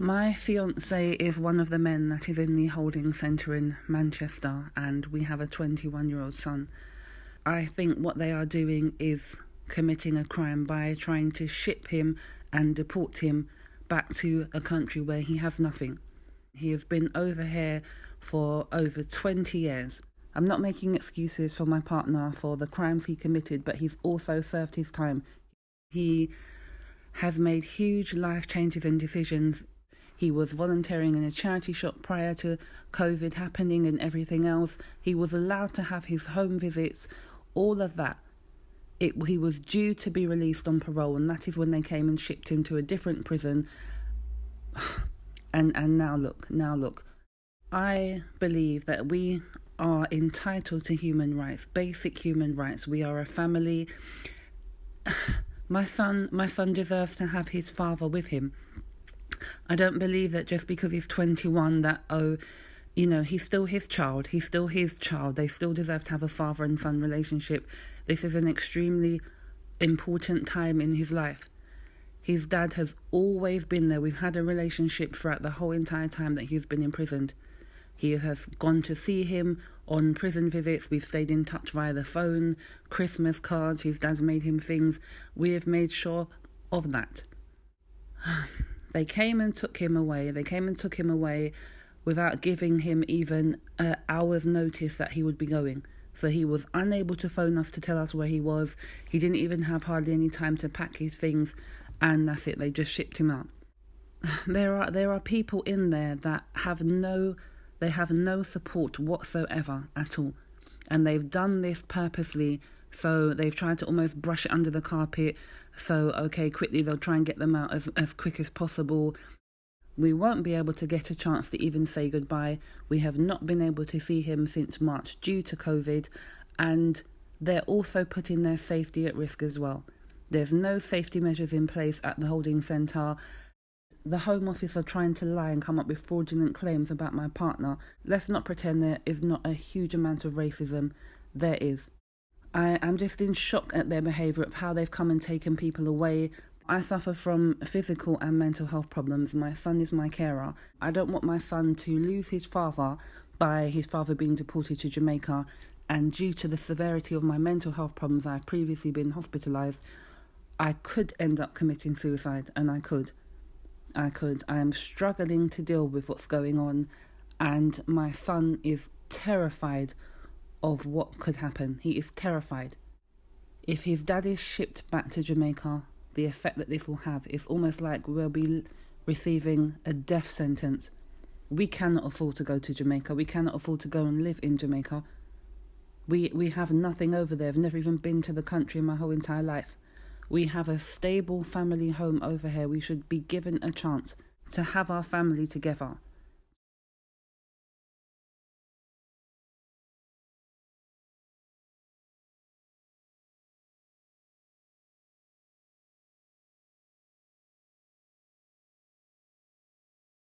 My fiance is one of the men that is in the holding centre in Manchester, and we have a 21-year-old son. I think what they are doing is committing a crime by trying to ship him and deport him back to a country where he has nothing. He has been over here for over 20 years. I'm not making excuses for my partner for the crimes he committed, but he's also served his time. He has made huge life changes and decisions. He was volunteering in a charity shop prior to COVID happening and everything else. He was allowed to have his home visits, all of that. He was due to be released on parole, and that is when they came and shipped him to a different prison. And now look. I believe that we are entitled to human rights, basic human rights. We are a family. My son deserves to have his father with him. I don't believe that just because he's 21 that, he's still his child. He's still his child. They still deserve to have a father and son relationship. This is an extremely important time in his life. His dad has always been there. We've had a relationship throughout the whole entire time that he's been imprisoned. He has gone to see him on prison visits. We've stayed in touch via the phone, Christmas cards. His dad's made him things. We have made sure of that. They came and took him away. Without giving him even an hour's notice that he would be going. So he was unable to phone us to tell us where he was. He didn't even have hardly any time to pack his things, and that's it. They just shipped him out. There are people in there that have no support whatsoever at all. And they've done this purposely, so they've tried to almost brush it under the carpet. So, quickly they'll try and get them out as quick as possible. We won't be able to get a chance to even say goodbye. We have not been able to see him since March due to COVID, and they're also putting their safety at risk as well. There's no safety measures in place at the holding centre. The Home Office are trying to lie and come up with fraudulent claims about my partner. Let's not pretend there is not a huge amount of racism. There is. I am just in shock at their behaviour, of how they've come and taken people away. I suffer from physical and mental health problems. My son is my carer. I don't want my son to lose his father by his father being deported to Jamaica. And due to the severity of my mental health problems, I've previously been hospitalised. I could end up committing suicide, and I could. I am struggling to deal with what's going on, and my son is terrified of what could happen. He is terrified. If his dad is shipped back to Jamaica, the effect that this will have is almost like we'll be receiving a death sentence. We cannot afford to go to Jamaica. We cannot afford to go and live in Jamaica. We have nothing over there. I've never even been to the country in my whole entire life. We have a stable family home over here. We should be given a chance to have our family together.